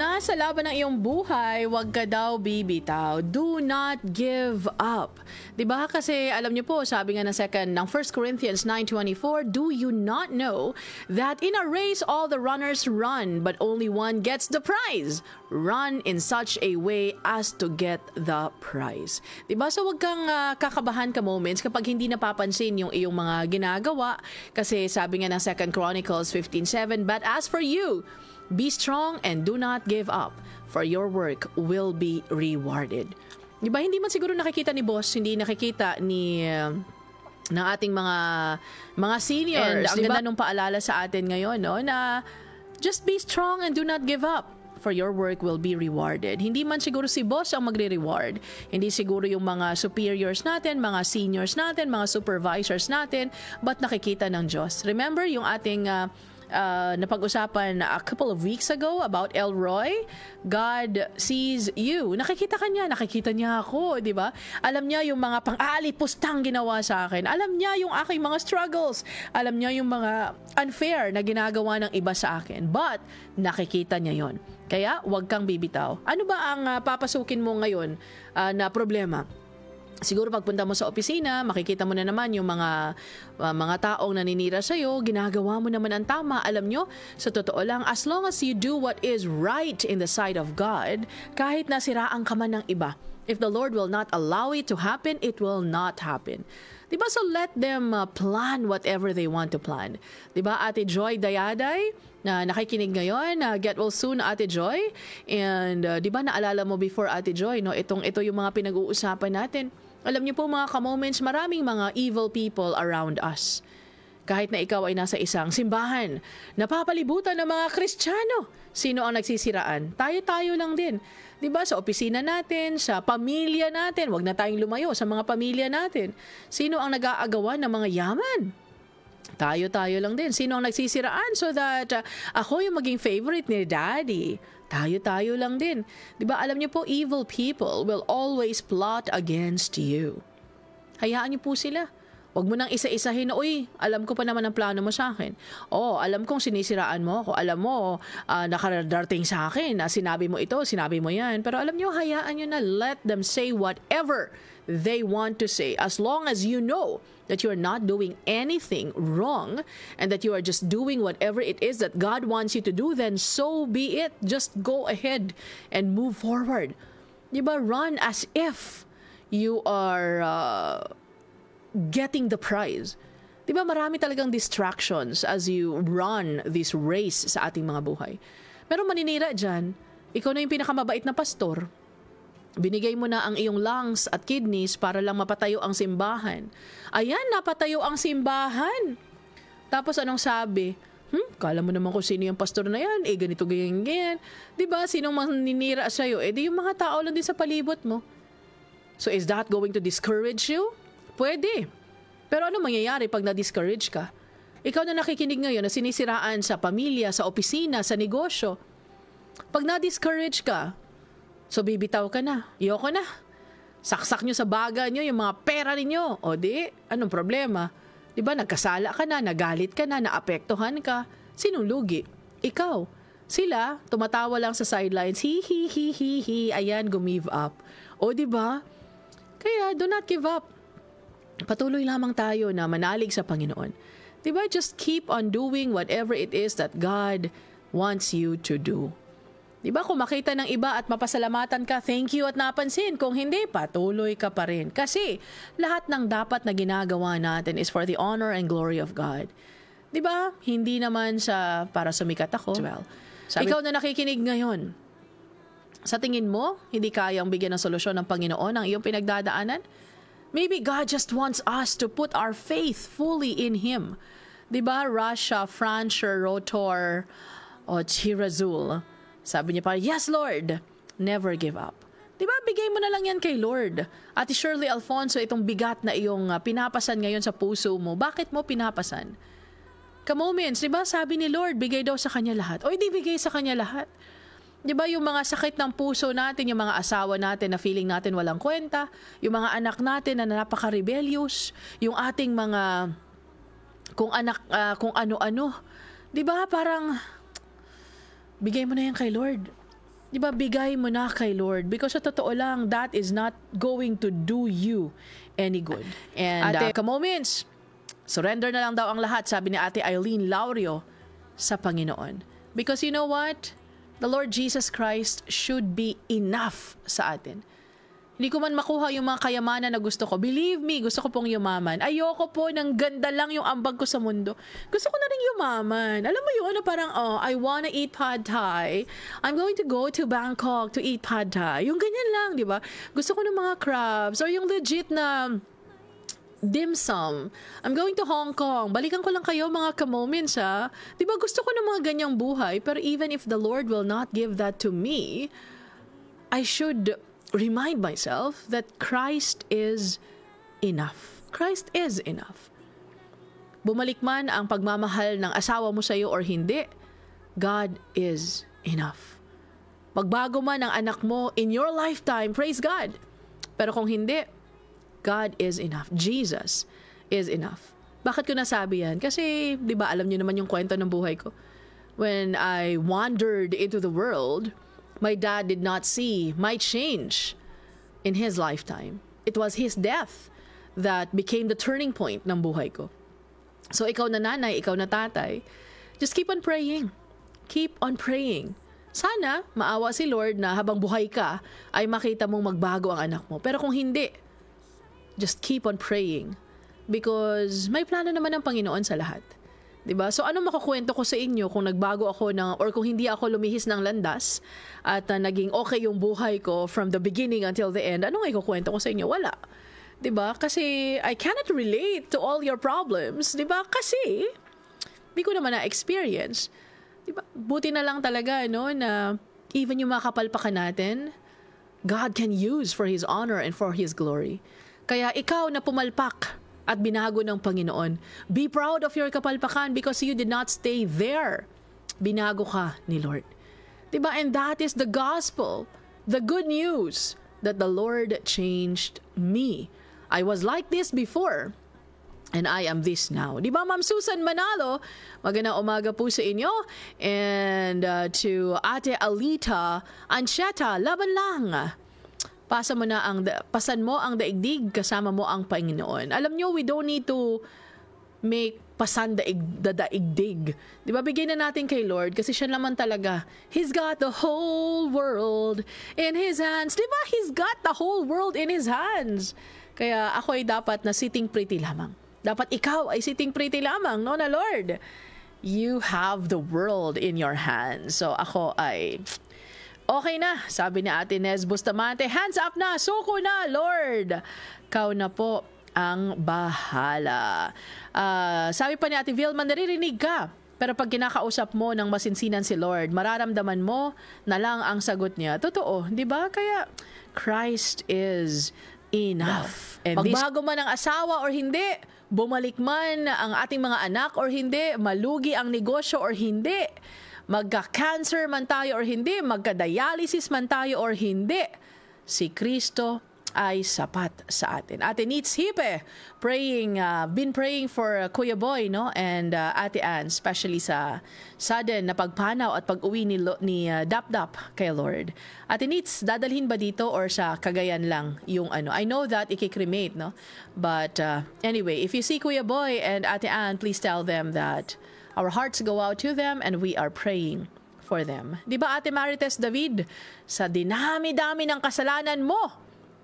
nasa laban ng iyong buhay, huwag ka daw bibitaw. Do not give up. Diba? Kasi alam niyo po, sabi nga ng 1 Corinthians 9:24, do you not know that in a race all the runners run, but only one gets the prize? Run in such a way as to get the prize. Diba? So huwag kang kakabahan ka moments kapag hindi napapansin yung iyong mga ginagawa. Kasi sabi nga ng 2 Chronicles 15:7, but as for you, be strong and do not give up, for your work will be rewarded. Diba, hindi man siguro nakikita ni boss, hindi nakikita ni ng ating mga seniors. And ang ganda nung paalala sa atin ngayon, no, na just be strong and do not give up, for your work will be rewarded. Hindi man siguro si boss ang magre-reward. Hindi siguro yung mga superiors natin, mga seniors natin, mga supervisors natin, but nakikita ng Diyos. Remember yung ating napag-usapan a couple of weeks ago about Elroy? God sees you. Nakikita ka niya, nakikita niya ako, di ba? Alam niya yung mga pang-alipustang ginawa sa akin. Alam niya yung aking mga struggles. Alam niya yung mga unfair na ginagawa ng iba sa akin. But, nakikita niya yon. Kaya, huwag kang bibitaw. Ano ba ang papasukin mo ngayon na problema? Siguro pagpunta mo sa opisina, makikita mo na naman yung mga taong naninira sa'yo, ginagawa mo naman ang tama. Alam nyo, sa totoo lang, as long as you do what is right in the sight of God, kahit nasiraan ka man ng iba, if the Lord will not allow it to happen, it will not happen. Diba? So let them plan whatever they want to plan. Diba, Ate Joy Dayaday, na nakikinig ngayon, get well soon, Ate Joy. And diba, naalala mo before, Ate Joy, no? Ito yung mga pinag-uusapan natin. Alam niyo po mga ka-moments, maraming mga evil people around us. Kahit na ikaw ay nasa isang simbahan, napapalibutan ng mga Kristiyano. Sino ang nagsisiraan? Tayo-tayo lang din. Diba? Sa opisina natin, sa pamilya natin, wag na tayong lumayo sa mga pamilya natin. Sino ang nag-aagawan ng mga yaman? Tayo-tayo lang din. Sino ang nagsisiraan so that ako yung maging favorite ni Daddy? Tayo-tayo lang din. Diba, alam niyo po, evil people will always plot against you. Hayaan niyo po sila. Huwag mo nang isa-isahin na, uy, alam ko pa naman ang plano mo sa akin. Oh, alam kong sinisiraan mo ako. Alam mo, nakarating sa akin na sinabi mo ito, sinabi mo yan. Pero alam niyo, hayaan niyo na, let them say whatever they want to say. As long as you know that you are not doing anything wrong and that you are just doing whatever it is that God wants you to do, then so be it. Just go ahead and move forward. Diba? Run as if you are getting the prize. Diba? Marami talagang distractions as you run this race sa ating mga buhay. Pero maninira dyan, ikaw na yung pinakamabait na pastor. Binigay mo na ang iyong lungs at kidneys para lang mapatayo ang simbahan. Ayan, napatayo ang simbahan. Tapos anong sabi? Kala mo naman kung sino yung pastor na yan. Ganito, ganyan. Diba? Sinong maninira sa'yo? Di yung mga tao lang din sa palibot mo. So is that going to discourage you? Pwede. Pero ano mangyayari pag na-discourage ka? Ikaw na nakikinig ngayon na sinisiraan sa pamilya, sa opisina, sa negosyo. Pag na-discourage ka, so bibitaw ka na, iyoko na. Saksak nyo sa baga nyo yung mga pera ninyo. O di, anong problema? Diba, nagkasala ka na, nagalit ka na, naapektuhan ka. Sinong lugi? Ikaw. Sila, tumatawa lang sa sidelines, hi, ayan, gumive up. O diba? Kaya, do not give up. Patuloy lamang tayo na manalig sa Panginoon. Diba, just keep on doing whatever it is that God wants you to do. Diba, kung makita ng iba at mapasalamatan ka, thank you at napansin. Kung hindi, patuloy ka pa rin. Kasi lahat ng dapat na ginagawa natin is for the honor and glory of God. Diba, hindi naman sa para sumikat ako. Well, ikaw na nakikinig ngayon, sa tingin mo, hindi kayang bigyan ng solusyon ng Panginoon ang iyong pinagdadaanan? Maybe God just wants us to put our faith fully in Him. Diba, Rasha, Francher, Rotor, o Chirazul, sabi niya pa, yes, Lord, never give up. Diba, bigay mo na lang yan kay Lord. Ate Shirley Alfonso, itong bigat na iyong pinapasan ngayon sa puso mo, bakit mo pinapasan? Ka-moments, diba, sabi ni Lord, bigay daw sa Kanya lahat. O, hindi bigay sa Kanya lahat. Diba, yung mga sakit ng puso natin, yung mga asawa natin na feeling natin walang kwenta, yung mga anak natin na napaka-rebellious, yung ating mga, kung ano-ano. Diba, parang, bigay mo na yan kay Lord. Di ba, bigay mo na kay Lord. Because sa totoo lang, that is not going to do you any good. And ka-moments, surrender na lang daw ang lahat, sabi ni Ate Eileen Laurio, sa Panginoon. Because you know what? The Lord Jesus Christ should be enough sa atin. Hindi ko man makuha yung mga kayamanan na gusto ko. Believe me, gusto ko pong yumaman. Ayoko po ng ganda lang yung ambag ko sa mundo. Gusto ko na rin yumaman. Alam mo yung parang, I wanna eat pad thai. I'm going to go to Bangkok to eat pad thai. Yung ganyan lang, di ba? Gusto ko ng mga crabs or yung legit na dim sum. I'm going to Hong Kong. Balikan ko lang kayo mga ka-moments, ha? Di ba gusto ko ng mga ganyang buhay, pero even if the Lord will not give that to me, I should remind myself that Christ is enough. Christ is enough. Bumalik man ang pagmamahal ng asawa mo sa iyo or hindi, God is enough. Magbago man ang anak mo in your lifetime, praise God. Pero kung hindi, God is enough. Jesus is enough. Bakit ko nasabi yan? Kasi, di ba, alam niyo naman yung kwento ng buhay ko. When I wandered into the world, my dad did not see my change in his lifetime. It was his death that became the turning point ng buhay ko. So ikaw na nanay, ikaw na tatay, just keep on praying. Keep on praying. Sana maawa si Lord na habang buhay ka ay makita mong magbago ang anak mo. Pero kung hindi, just keep on praying. Because may plano naman ng Panginoon sa lahat. Diba? So, anong makukwento ko sa inyo kung nagbago ako or kung hindi ako lumihis ng landas at naging okay yung buhay ko from the beginning until the end, anong ikukwento ko sa inyo? Wala. Diba? Kasi I cannot relate to all your problems. Diba? Kasi hindi ko naman na-experience. Diba? Buti na lang talaga na even yung mga kapalpakan natin, God can use for His honor and for His glory. Kaya ikaw na pumalpak at binago ng Panginoon, be proud of your kapalpakan because you did not stay there. Binago ka ni Lord. Diba? And that is the gospel, the good news that the Lord changed me. I was like this before, and I am this now. Diba, Ma'am Susan Manalo? Magandang umaga po sa inyo. And to Ate Alita Ancheta, laban lang. Pasan mo ang daigdig, kasama mo ang Panginoon. Alam nyo, we don't need to make pasan daigdig. Di ba, bigyan na natin kay Lord kasi siya naman talaga. He's got the whole world in His hands. Di ba, He's got the whole world in His hands. Kaya ako ay dapat na sitting pretty lamang. Dapat ikaw ay sitting pretty lamang, no na Lord? You have the world in your hands. So ako ay okay na, sabi ni Ate Nez Bustamante, hands up na, suko na, Lord. Kau na po ang bahala. Sabi pa ni Ate Vilma, naririnig ka. Pero pag kinakausap mo ng masinsinan si Lord, mararamdaman mo na lang ang sagot niya. Totoo, di ba? Kaya Christ is enough. And magbago man ang asawa or hindi, bumalik man ang ating mga anak or hindi, malugi ang negosyo or hindi, magka-cancer man tayo or hindi, magka-dialysis man tayo or hindi, si Kristo ay sapat sa atin. Ate Neats Hipe, been praying for Kuya Boy, no? And Ate Ann, especially sa sudden na pagpanaw at pag-uwi ni Dap-Dap kay Lord. Ate Neats, dadalhin ba dito or sa Cagayan lang yung I know that ikikremate, no? But anyway, if you see Kuya Boy and Ate Ann, please tell them that our hearts go out to them and we are praying for them. Di ba, Ate Marites David, sa dinami-dami ng kasalanan mo,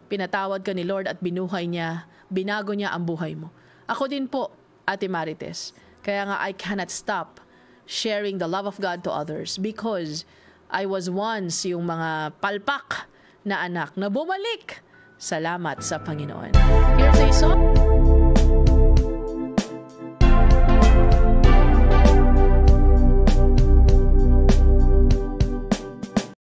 pinatawad ka ni Lord at binuhay niya, binago niya ang buhay mo. Ako din po, Ate Marites. Kaya nga, I cannot stop sharing the love of God to others because I was once yung mga palpak na anak na bumalik. Salamat sa Panginoon. Here's a song.